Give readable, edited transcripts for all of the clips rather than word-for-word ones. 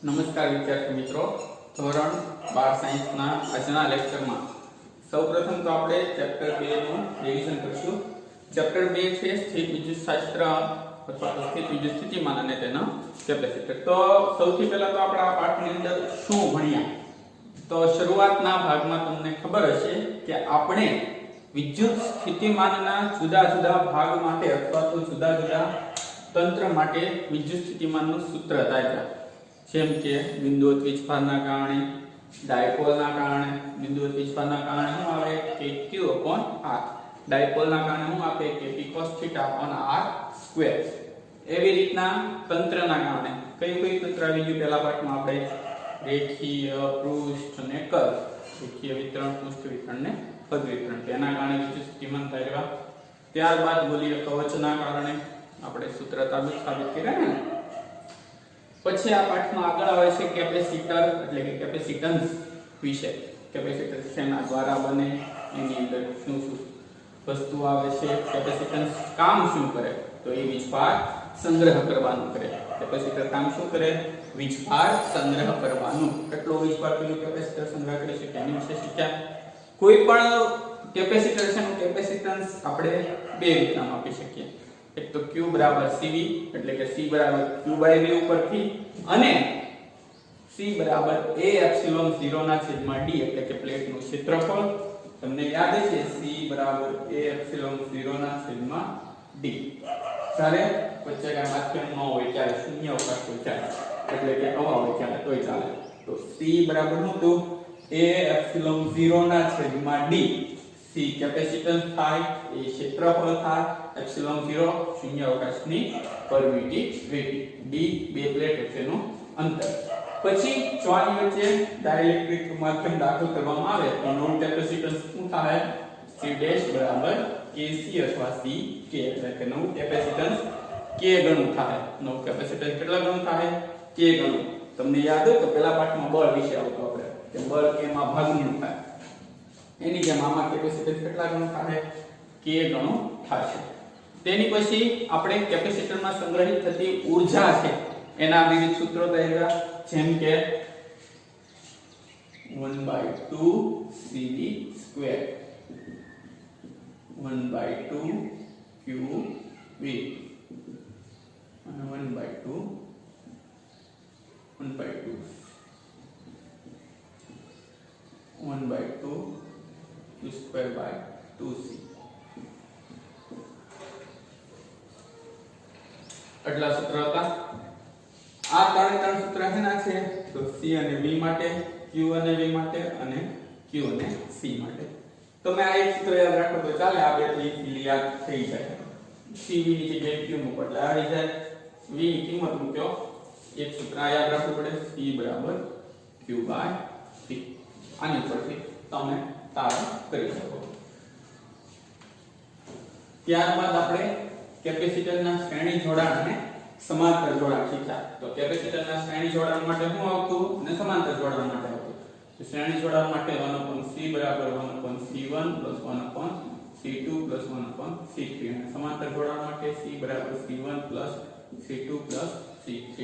નમસ્કાર વિદ્યાર્થી મિત્રો, ધોરણ 12 સાયન્સના આજના લેક્ચરમાં સૌપ્રથમ તો આપણે ચેપ્ટર 2 નું રિવિઝન કરીશું. ચેપ્ટર 2 છે સ્થિત વિદ્યુતશાસ્ત્ર અથવા તો સ્થિત વિદ્યુત સ્થિતિમાન અને તેનો કેપેસિટર. તો સૌથી પહેલા તો આપણે આ પાઠની અંદર શું ભણ્યા? તો શરૂઆતના ભાગમાં તમને ખબર હશે કે આપણે વિદ્યુત સ્થિતિમાનના જુદા જુદા ભાગ માટે અથવા તો જુદા જુદા તંત્ર માટે વિદ્યુત સ્થિતિમાનનું સૂત્ર આપ્યા. જેમ કે બિંદુવત વીજભારના કારણે, ડાયપોલના કારણે, બિંદુવત વીજભારના કારણે શું આવે કે Q/R, ડાયપોલના કારણે શું આપે કે P cos θ/r². એવી રીતના તંત્રના કારણે કઈ તંત્ર આવી ગયું પહેલા પાઠમાં આપણે રેખીય પૃષ્ઠ અને કર્વ, રેખીય વિતરણ, પૃષ્ઠ વિતરણ ને પદ વિતરણ, તેના કારણે વિદ્યુત સ્થિતિમાન થાય. ત્યારબાદ બોલીએ કવચના કારણે આપણે સૂત્ર સાબિત કર્યા ને. પછી આ પાઠમાં આગળ આવે છે કેપેસિટર એટલે કે કેપેસિટન્સ વિશે. કેપેસિટર શેના દ્વારા બને, એની અંદર શું શું વસ્તુ આવે છે, કેપેસિટન્સ કામ શું કરે? તો એ વીજભાર સંગ્રહ કરવાનું કરે. કેપેસિટર કામ શું કરે? વીજભાર સંગ્રહ કરવાનું. કેટલો વીજભાર પેલું કેપેસિટર સંગ્રહ કરી શકે એની વિશે શીખ્યા. કોઈ પણ કેપેસિટર છે નું કેપેસિટન્સ આપણે બે રીતના માપી શકીએ. એક તો Q = CV એટલે કે C = Q/V ઉપરથી, અને C = A/0/d એટલે કે પ્લેટનું ક્ષેત્રફળ. તમને યાદ છે C = A/0/d. જ્યારે વચ્ચે કાંઈ માધ્યમ ન હોય ત્યારે શૂન્ય અવકાશ હોય ત્યારે, એટલે કે હવા હોય ત્યારે તોય ચાલે. તો C બરાબર શું હતું? A/0/d. C કેપેસિટન્સ થાય, એ ક્ષેત્રફળ થાય, ε0 શૂન્ય અવકાશની પરમિટિવિટી, d બે પ્લેટ વચ્ચેનું અંતર. પછી ચોની વચ્ચે ડાઇલેક્ટ્રિક માધ્યમ દાખલ કરવામાં આવે તો નોન કેપેસિટન્સ શું થાય? C' = Kc અથવા Ck એટલે કે નવું કેપેસિટન્સ k ગણું થાય. નવું કેપેસિટન્સ કેટલા ગણું થાય? k ગણું. તમને યાદ હોય તો પહેલા પાઠમાં બળ વિશે આવતો આપણે કે બળ k માં ભાગનું થાય. એની જેમ આમાં કેપેસિટન્સ કેટલા ગણું થાય? k ગણું થશે. તેની પછી આપણે કેપેસિટરમાં સંગ્રહિત થતી ઊર્જા છે એના વિવિધ સૂત્રો દર્યા, જેમ કે 1/2 CV², 1/2 QV અને 1/2 Q²/2C. આટલા સૂત્ર હતા. આ ત્રણ સૂત્ર શેના છે? તો C અને V માટે, Q અને V માટે અને Q અને C માટે. તમે આ એક સૂત્ર યાદ રાખો તો ચાલે, આ બે ઇઝીલી યાદ થઈ જાય. CV ની જગ્યાએ Q મૂકો એટલે આવી જાય. V ની કિંમત મૂક્યો, એક સૂત્ર યાદ રાખવું પડે, C = Q/C. આની પરથી તમે તારણ કરી શકો. ત્યારબાદ આપણે કેપેસિટરના શ્રેણી જોડાણ અને સમાંતર જોડાણ શીખ્યા. તો કેપેસિટરના શ્રેણી જોડાણ માટે શું આવતું અને સમાંતર જોડાણ માટે આવતું? તો શ્રેણી જોડાણ માટે 1/C = 1/C1 + 1/C2 + 1/C3, અને સમાંતર જોડાણ માટે C = C1 + C2 + C3.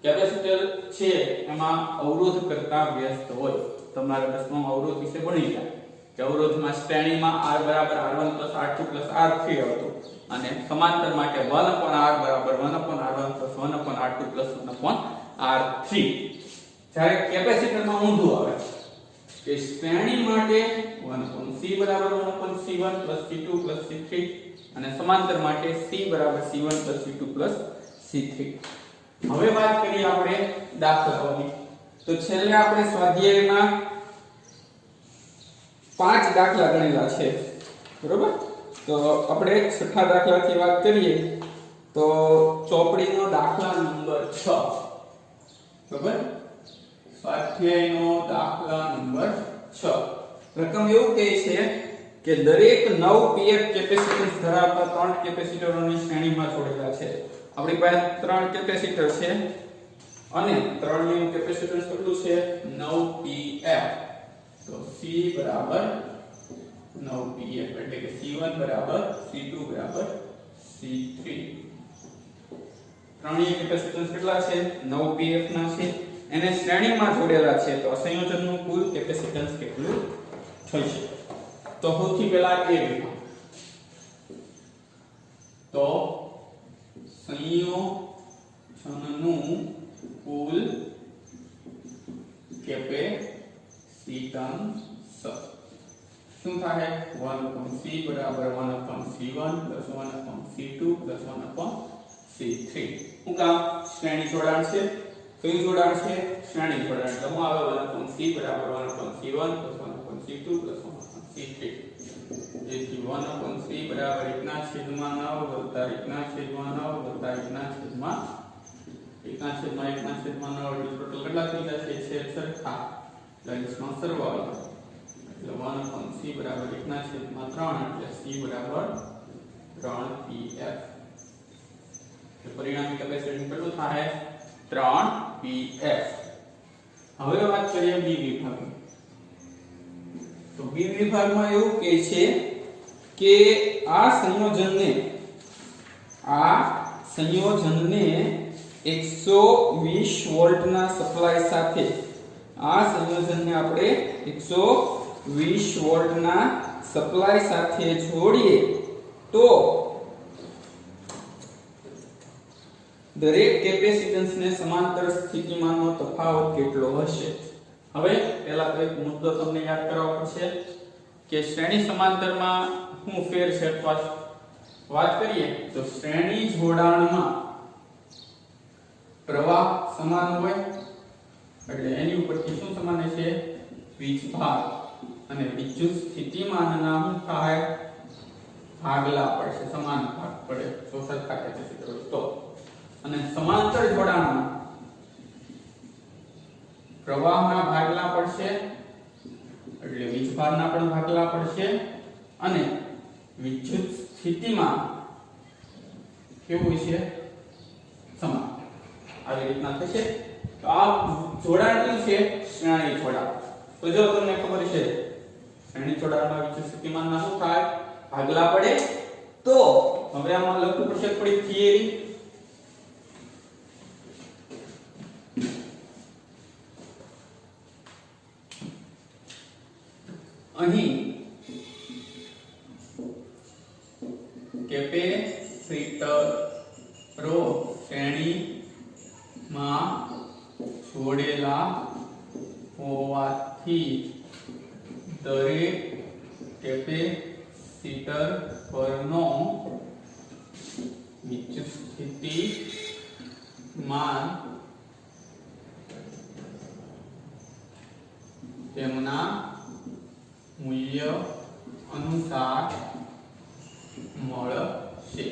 Capacitor છે એમાં અવરોધ કરતા વ્યસ્ત હોય. તમારે 10માં અવરોધ વિશે ભણી ગયા કે અવરોધમાં શ્રેણીમાં R = R1 + R2 + R3 આવતું, અને સમાંતર માટે 1/R = 1/R1 + 1/R2 + 1/R3. જ્યારે કેપેસિટરમાં ઊંધું આવે કે શ્રેણી માટે 1/C = 1/C1 + C2 + C3, અને સમાંતર માટે C = C1 + C2 + C3. હવે વાત કરીએ આપણે દાખલાઓની. તો છેલ્લે આપણે સ્વાધ્યાયમાં 5 દાખલા ગણેલા છે, બરોબર? તો આપણે છઠ્ઠા દાખલાથી વાત કરીએ તો ચોપડીનો દાખલા નંબર 6, બરોબર? સ્વાધ્યાયનો દાખલા નંબર 6. રકમ એવું કહે છે કે દરેક 9 pF કેપેસિટન્સ ધરાવતા 3 કેપેસિટરોની શ્રેણીમાં જોડેલા છે. આપણી પાસે 3 કેપેસિટર છે અને 3 નું કેપેસિટન્સ કેટલું છે? 9 pF. તો C = 9 pF એટલે કે C1 = C2 = C3. ત્રણેય કેપેસિટન્સ કેટલા છે? 9 pF ના છે. એને શ્રેણીમાં જોડેલા છે તો સંયોજનનું કુલ કેપેસિટન્સ કેટલું થશે? તો સૌથી પહેલા એ વિભાગ, તો સંયોજનનું કુલ કેપેસિટન્સ શું થાય? 1/c બરાબર 1/c1 + 1/c2 + 1/c3. હું કામ? શ્રેણી જોડાણ છે. કયું જોડાણ છે? શ્રેણી જોડાણ. તો હું આવે 1/c બરાબર 1/c1 + 1/c2 + 1/c3. જેથી 1/c બરાબર 1/9 + 1/9 + 1/9 ટોટલ કેટલા થઈ જશે? છે સરખા લંચનો સરવાળો એટલે 1/c બરાબર 1/3 એટલે c બરાબર 3pf. પરિણામી કેપેસિટન્સ કેટલું થાય? 3pf. હવે વાત કરીએ બી વિભાગની. તો બી વિભાગમાં એવું કહે છે કે આ સંયોજનને 120 વોલ્ટના સપ્લાય સાથે આપણે 120 વોલ્ટના સપ્લાય સાથે જોડીએ તો દરેક કેપેસિટન્સને સમાંતર સ્થિતિમાનનો તફાવત કેટલો હશે? હવે પહેલા તો એક મુદ્દો તમને યાદ કરાવવો પડશે કે શ્રેણી સમાંતરમાં શું ફેર છે. વાત કરીએ તો શ્રેણી જોડાણમાં પ્રવાહ સમાન હોય એટલે એની ઉપરથી શું સમાન છે? વીજભાર. અને વિદ્યુત સ્થિતિમાનના શું થાય? ભાગલા પડશે, સમાન ભાગ પડે જો સરખા કેપેસિટર હોય તો. અને સમાંતર જોડાણમાં પ્રવાહના ભાગલા પડશે એટલે વીજભારના પણ ભાગલા પડશે અને વિદ્યુત સ્થિતિમાન કેવું છે? સમાન. આવી રીતના થશે. તો આ જોડાણ કયું છે? શ્રેણી જોડાણ. તો જો તમને ખબર છે શ્રેણી જોડાણમાં વિદ્યુત સ્થિતિમાનના શું થાય? ભાગલા પડે. તો હવે આમાં લખવું પડશે થોડી થિયરી. અહીં કેપેસિટરો શ્રેણીમાં જોડેલા હોવાથી દરેક કેપેસિટર પરનો વિદ્યુત સ્થિતિમાન તેમના મૂલ્ય અનુસાર મળશે.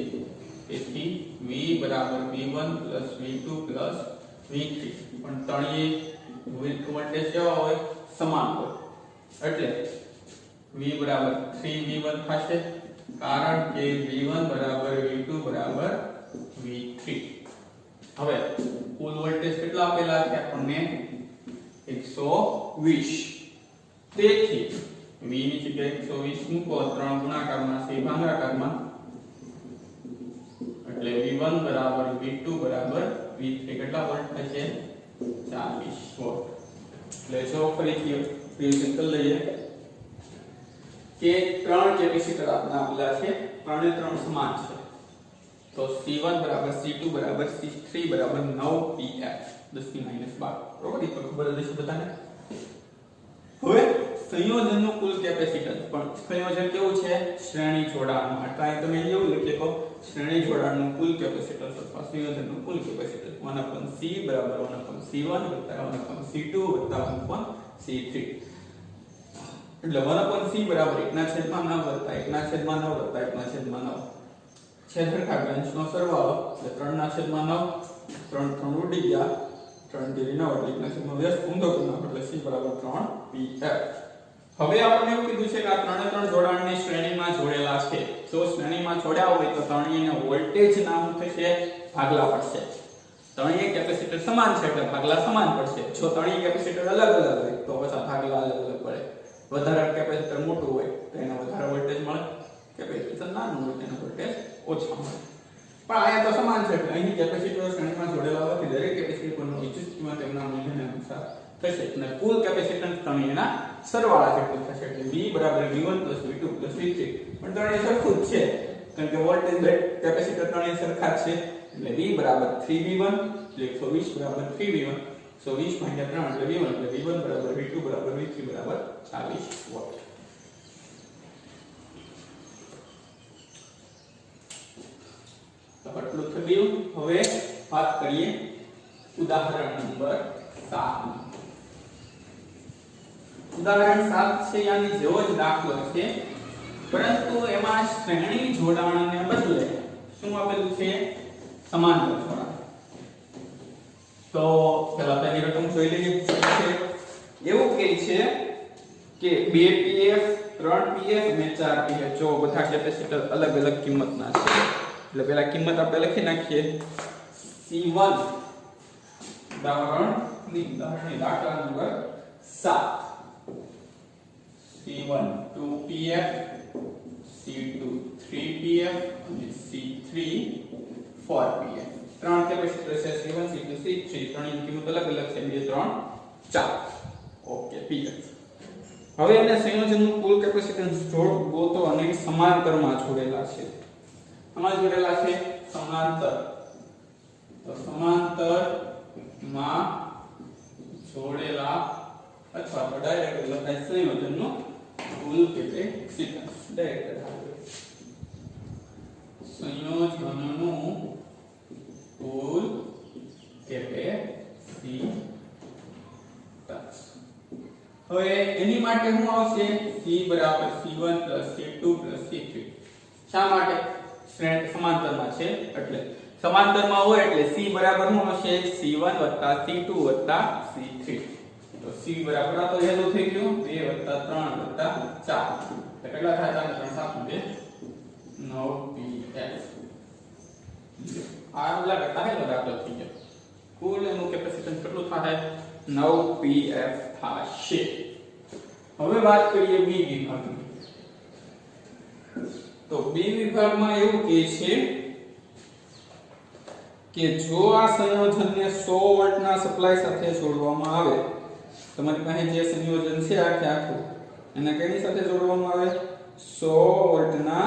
તેથી V બરાબર V1 + V2 + V3. પણ તળિયે વોલ્ટેજ કેવા હોય? સમાન હોય એટલે V બરાબર 3V1 થશે કારણ કે V1 બરાબર V2 બરાબર V3. હવે કુલ વોલ્ટેજ કેટલા આપેલા છે આપણને? 120. તેથી V ની જગ્યાએ 120 મૂકો, 3 ગુણાકારમાં છે ભાગાકારમાં એટલે V1 બરાબર V2 બરાબર V3 કેટલા વોલ્ટ થશે? 40 વોલ્ટ. એટલે જો ફરીથી રિવિઝન કરી લઈએ કે ત્રણ કેપેસિટર આપેલા છે, ત્રણે ત્રણ સમાન છે. તો C1 બરાબર C2 બરાબર C3 બરાબર 9pf 10 - 12. બરોબર? એ તો ખબર જ છે બધાને. હવે સંયોજનનું કુલ કેપેસિટન્સ પણ સંયોજન કેવું છે? શ્રેણી જોડાણમાં. એટલે તમે એવું લખી શકો શ્રેણી જોડાણનું કુલ કેપેસિટન્સ અથવા સંયોજનનું કુલ કેપેસિટન્સ 1/c બરાબર 1/c1 1/c2 1/c3. એટલે 1/c બરાબર 1/9 1/9 1/9 છેદ સરખા અંશનો સરવાળો એટલે 3/9 3 ઉડી ગયા 3 * 9 એટલે 1/10 ઊંધો કરી નાખો એટલે c બરાબર 3pf. હવે આપણે એવું કીધું છે કે આ ત્રણે ત્રણ જોડાણની શ્રેણીમાં જોડેલા છે. જો શ્રેણીમાં જોડ્યા હોય તો તણીયના વોલ્ટેજ નામ થશે ભાગલા પડશે. તણીય કેપેસિટર સમાન છે એટલે ભાગલા સમાન પડશે. જો તણીય કેપેસિટર અલગ અલગ હોય તો પછી ભાગલા અલગ અલગ પડે. વધારે કેપેસિટર મોટું હોય તો એને વધારે વોલ્ટેજ મળે, કેપેસિટર નાનું હોય તો એનો વોલ્ટેજ ઓછો મળે. પણ આયા તો સમાન છે એટલે અહીં કેપેસિટર શ્રેણીમાં જોડેલા હોવાથી દરેક કેપેસિટર પરનો વિદ્યુત કિંમત તેમના મૂલ્યને અનુસાર થશે અને કુલ કેપેસિટન્સ ત્રણેયના સરવાળા જેટલું થશે એટલે V બરાબર V1 V2 V3 પણ ત્રણેય સરખું જ છે કારણ કે વોલ્ટેજ બે કેપેસિટર ત્રણેય સરખા જ છે એટલે V બરાબર 3V1 એટલે 120 બરાબર 3V1 120 ભાગ્યા 3 એટલે V1 એટલે V1 બરાબર V2 બરાબર V3 બરાબર 40 વોલ્ટ. તો આટલું થયું. હવે વાત કરીએ ઉદાહરણ નંબર 7. ઉદાહરણ 7 છે યાની જેવો જ દાખલો છે પરંતુ એમાં શ્રેણી જોડાણને બદલે શું આપેલું છે સમાંતર જોડાણ. તો પહેલા પહેલી રકમ જોઈ લઈએ છે એવું કહે છે કે 2pf 3pf અને 4pf જો બધા કેપેસિટર અલગ અલગ કિંમતના છે એટલે પહેલા કિંમત આપણે લખી નાખીએ C1 ઉદાહરણ દાખલા number 7 C1 2pf C2 3pf અને C3 4pf ત્રણ કેપેસિટર છે C1 C2 C3 ત્રણની કિંમત અલગ અલગ છે 2 3 4 ઓકે pf. હવે એને સંયોજનનું કુલ કેપેસિટન્સ ગોતો અને સમાંતરમાં જોડેલા છે. આમાં જોડેલા છે સમાંતર તો સમાંતરમાં જોડેલા અથવા તો ડાયરેક્ટ લખાય સંયોજનનું કુલ કેપેસિટન્સ ડાયરેક્ટ સંયોજનનું કુલ કેપેસિટન્સ. હવે એની માટે શું આવશે C બરાબર C1 C2 C3. શા માટે સમાંતરમાં છે એટલે સમાંતરમાં હોય એટલે C બરાબર શું હશે C1 C2 C3. તો C બરાબર આ તો હેલો થઈ ગયું 2 3 4 કેટલા થાય 3 7 9pf. આ લાગે તાહેલો દાખલો થઈ ગયો. કુલ એનું કેપેસિટન્સ કેટલું થાય 9pf થશે. હવે વાત કરીએ B વિભાગની. તો B વિભાગમાં એવું કહે છે કે જો આ સંયોજનને 100 વોલ્ટના સપ્લાય સાથે જોડવામાં આવે તમારી પાસે જે સંયોજન છે આખું એને કેની સાથે જોડવામાં આવે 100 વોલ્ટના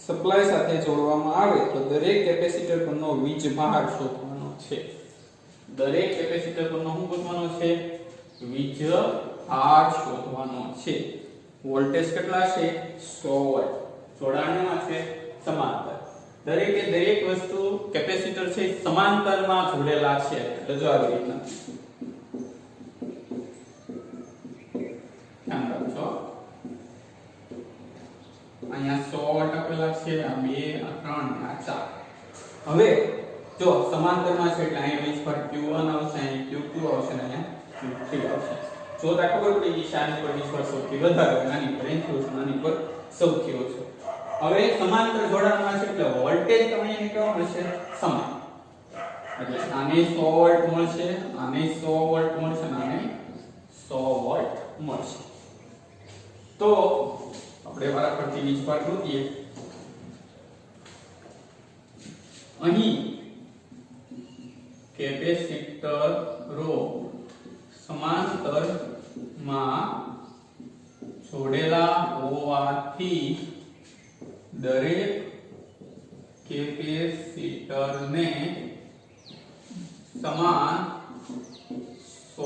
સપ્લાય સાથે જોડવામાં આવે તો દરેક કેપેસિટર પરનો વીજભાર શોધવાનો છે. દરેક કેપેસિટર પરનો શું શોધવાનો છે વીજભાર શોધવાનો છે. વોલ્ટેજ કેટલા છે 100 વોલ્ટ. જોડાણમાં છે સમાંતર. દરેકે દરેક વસ્તુ કેપેસિટર છે સમાંતરમાં જોડેલા છે એટલે જો આવી રીતના ધ્યાન રાખજો. અહીંયા 100 વોલ્ટ આપેલા છે આ 2 આ 3 આ 4. હવે જો સમાંતરમાં છે એટલે અહીંયા વીજભાર Q1 આવશે અહીંયા Q2 આવશે અને અહીંયા Q3 આવશે. જો તા ખબર પડી ગઈ શાની પર વીજભાર સૌથી વધારે નાની પર નાની પર સૌથી ઓછો. હવે સમાંતર જોડાણમાં છે એટલે વોલ્ટેજ તમને કેવો મળશે સમાન. એટલે આને 100 વોલ્ટ મળશે આને 100 વોલ્ટ મળશે અને આને 100 વોલ્ટ મળશે. તો આપણે વારાફરતી વીજભાર શોધીએ. અહીં કેપેસિટરો સમાંતરમાં જોડેલા હોવાથી દરેક કેપેસિટરને સમાન 100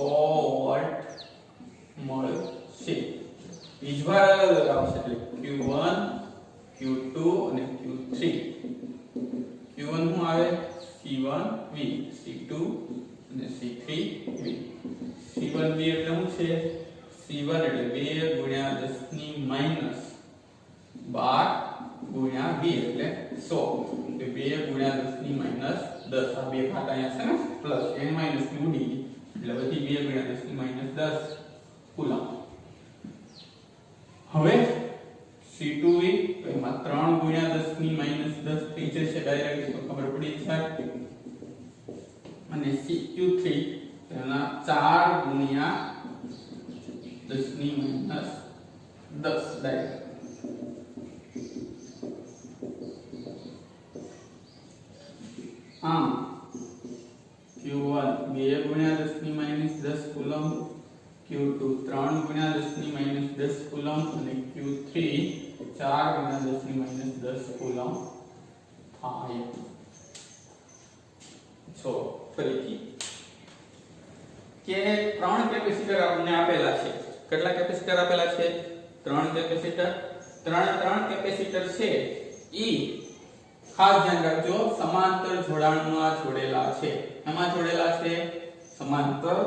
વોલ્ટ મળશે. વીજભાર અલગ આવશે એટલે Q1 Q2 અને Q3. Q1 શું આવે C1V C2 અને C3V. C1V એટલે શું છે C1 એટલે 2 ગુણ્યા 10 ની માઈનસ 12 ગુણ્યા 2 એટલે 100 એટલે 2 ગુણ્યા 10 ની માઈનસ 10. આ બે ઘાત અહીંયા છે ને પ્લસ n માઈનસ ની ઉડી ગઈ એટલે બધી 2 ગુણ્યા 10 ની માઈનસ 10 કુલમ. હવે C2V તો એમાં 3 ગુણ્યા 10 ની માઈનસ 10 થઈ જશે ડાયરેક્ટ તો ખબર પડી જાય. અને CQ3 એના 4 ગુણ્યા 10 ની માઈનસ 10 ડાયરેક્ટ. આમ Q1 2 ગુણ્યા 10 ની માઈનસ 10 કુલમ, Q2 3 ગુણ્યા 10 ની માઈનસ 10 કુલમ અને Q3 4 ગુણ્યા 10 ની માઈનસ 10 કુલમ થાય. સો ફરીથી કે ત્રણ કેપેસિટર આપણને આપેલા છે. કેટલા કેપેસિટર આપેલા છે? ત્રણ કેપેસિટર. ત્રણ કેપેસિટર છે ઈ ખાસ ધ્યાન રાખજો સમાંતર જોડાણમાં જોડેલા છે. એમાં જોડેલા છે સમાંતર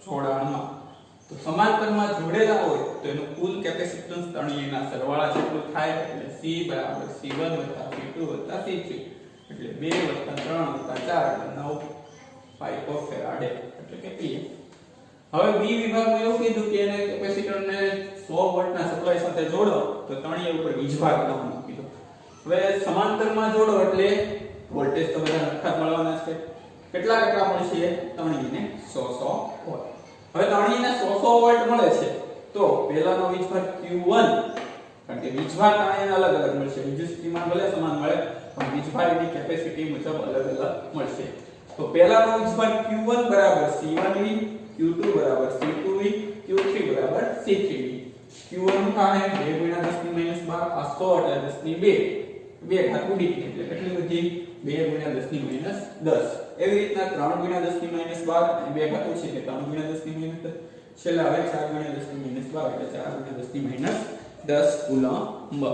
જોડાણમાં. તો સમાંતરમાં જોડેલા હોય તો એનું કુલ કેપેસિટન્સ ત્રણેયના સરવાળા જેટલું થાય એટલે C બરાબર C1 C2 C3 એટલે 2 3 4 એટલે 9 પાઇકોફેરાડ એટલે કે P. હવે બી વિભાગમાં એવું કીધું કે એને કેપેસિટરને 100 વોલ્ટના સપ્લાય સાથે જોડો તો ત્રણેય ઉપર વીજભાર કરવાનું કીધું. હવે સમાંતરમાં જોડો એટલે વોલ્ટેજ તો બધા નખા મળવાના છે. કેટલા મળશે? ત્રણેયને 100 વોલ્ટ. હવે ત્રણેયને 100 વોલ્ટ મળે છે તો પહેલાનો વીજભાર Q1 કારણ કે વીજભાર ત્રણેયને અલગ અલગ મળશે. વિદ્યુત સ્થિતિમાન ભલે સમાન મળે પણ વીજભારની કેપેસિટી મુજબ અલગ અલગ મળશે. તો પહેલાનો વીજભાર Q1 બરાબર C1V, Q2 બરાબર C2V, Q3 બરાબર C3V. Q1 થાય 2 ગુણ્યા 10 ની માઈનસ 12 આ 100 એટલે 10 ની 2 ઘાત ઉડી ગઈ એટલે કેટલી બધી 2 ગુણ્યા 10 ની માઈનસ 10. એવી રીતના 3 ગુણ્યા 10 ની માઈનસ 12 અને 2 ઘાત ઓછી એટલે 3 ગુણ્યા 10 ની માઈનસ 10. છેલ્લે હવે 4 ગુણ્યા 10 ની માઈનસ 12 એટલે 4 ગુણ્યા 10 ની માઈનસ 10 કુલમ્બ.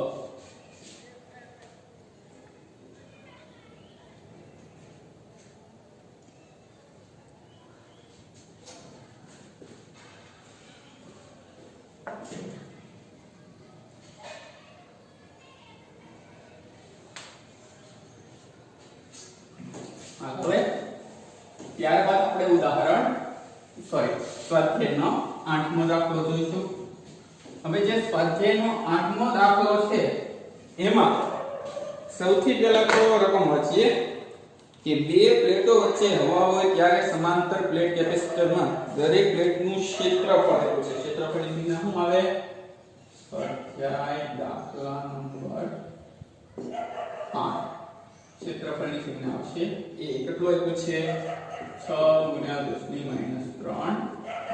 હવે ત્યારબાદ આપણે ઉદાહરણ સ્વાધ્યાયનો 8મો દાખલો જોઈશું. હવે જે સ્વાધ્યાયનો 8મો દાખલો છે એમાં સૌથી પહેલા તો રકમ વાંચીએ કે બે પ્લેટો વચ્ચે હવા હોય ત્યારે સમાંતર પ્લેટ કેપેસિટરમાં દરેક પ્લેટનું ક્ષેત્રફળ આપ્યું છે. ક્ષેત્રફળની સંજ્ઞા શું આવે? સ્વાધ્યાય દાખલા નંબર 8. ક્ષેત્રફળની સંજ્ઞા આવશે એ કેટલું આપ્યું છે? 6 ગુણ્યા 10 ની માઈનસ 3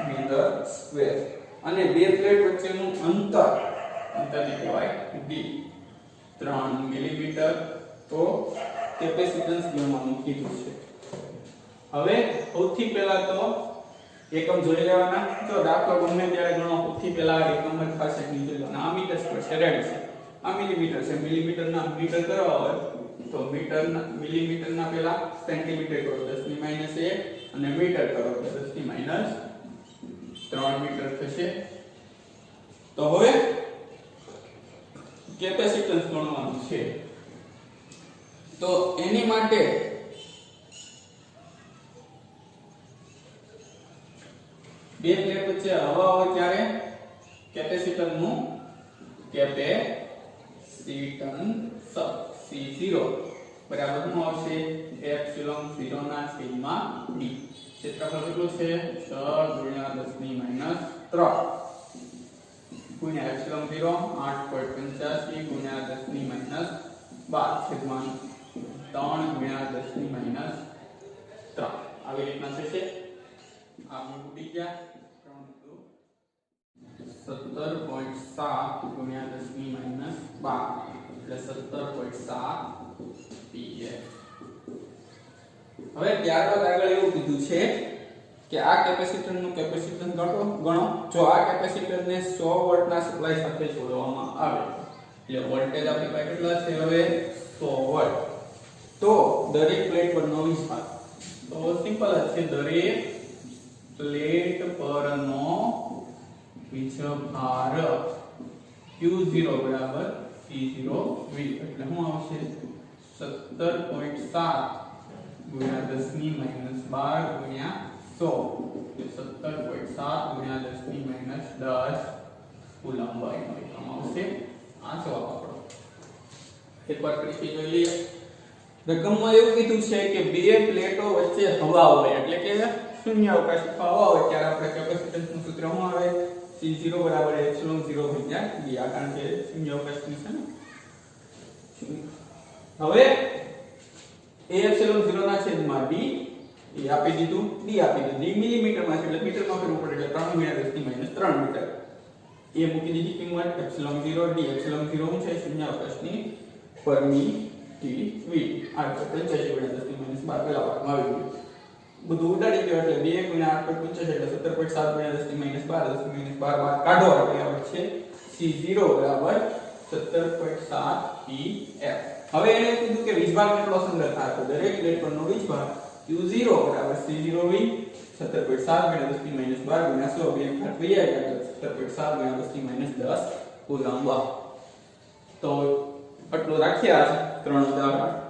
મીટર સ્ક્વેર. અને બે પ્લેટ વચ્ચેનું અંતરને કહેવાય d 3 મિલીમીટર. તો કેપેસિટન્સ ગણવાનું કીધું છે. હવે સૌથી પહેલા તો એકમ જોઈ લેવાના. જો દાખલો ગમે ત્યારે ગણો સૌથી પહેલા એકમ જ ખાસ એક જોઈ લેવાના. આ મીટર સ્ક્વેર છે, રેડ છે. આ મિલીમીટર છે. મિલીમીટરના મીટર કરવા હોય તો મિલીમીટરના પહેલા સેન્ટીમીટર કરો 10 ની માઈનસ 1 અને મીટર કરો તો 10 ની માઈનસ 3 મીટર થશે. તો હવે કેપેસિટન્સ ગણવાનું છે. તો એની માટે બે પ્લેટ વચ્ચે હવા હોય ત્યારે કેપેસિટન્સનું કેપેસિટન્સ C0 બરાબર શું આવશે? એપ્સિલોન 0 ના છેદમાં d. ક્ષેત્રફળ કેટલું છે? 6 ગુણ્યા 10 ની માઈનસ 3 ગુણ્યા એપ્સિલોન 0 8.85 ગુણ્યા 10 ની માઈનસ 12 છેદમાં 3 ગુણ્યા 10 ની માઈનસ 3. આવી રીતના થશે. આપણે ઉડી ગયા 17.7 ગુણ્યા 10 ની માઈનસ 12 એટલે 17.7 pf. હવે ત્યારબાદ આગળ એવું કીધું છે કે આ કેપેસિટરનું કેપેસિટન્સ ગણો. જો આ કેપેસિટરને 100 વોલ્ટના સપ્લાય સાથે જોડવામાં આવે એટલે વોલ્ટેજ આપણી પાસે કેટલા છે? હવે 100 વોલ્ટ. તો દરેક પ્લેટ પરનો વીજભાર તો સિમ્પલ જ છે. દરેક પ્લેટ પરનો વીજભાર Q0 બરાબર C0V એટલે શું આવશે? 17.7 ગુણ્યા 10 ની માઈનસ 12 ગુણ્યા 100 17.7 ગુણ્યા 10 ની માઈનસ 10 કુલમ્બ એનો એકમ આવશે. આ જવાબ આપણો. એકવાર ફરીથી જોઈ લઈએ. રકમમાં એવું કીધું છે કે બે પ્લેટો વચ્ચે હવા હોય એટલે કે શૂન્ય અવકાશ હવા હોય ત્યારે આપણે કેપેસિટન્સનું સૂત્ર શું આવે? C0 બરાબર એપ્સિલોન 0 ભાગ્યા d. આ કારણ કે શૂન્ય અવકાશની છે ને. હવે a એપ્સિલોન 0 ના છેદમાં d એ આપી દીધું, d આપી દીધું. d મિલીમીટરમાં છે એટલે મીટરમાં કરવું પડે એટલે 3 × 10⁻³ મીટર. એ મૂકી દીધી કિંમત એપ્સિલોન 0 d એપ્સિલોન 0 શું છે શૂન્યાવકાશની પરમિટિવિટી. આ 85 × 10⁻12 પેલા ભાગમાં આવી ગયું. બધું ઉડાડી ગયો એટલે 2 × 8.85 એટલે 17.7 × 10⁻12 બાદ કાઢો એટલે આવે છે C0 બરાબર 17.7 EF. હવે એને કીધું કે વીજભાર કેટલો સંગત થાય તો દરેક ઇલેક્ટ્રોનનો વીજભાર Q0 બરાબર C0V 17.7 × 10⁻12 × 100 બે ઘાત થઈ જાય એટલે 17.7 × 10⁻10 કુલમ. તો આટલું રાખ્યા છે 3 ઉદાહરણ.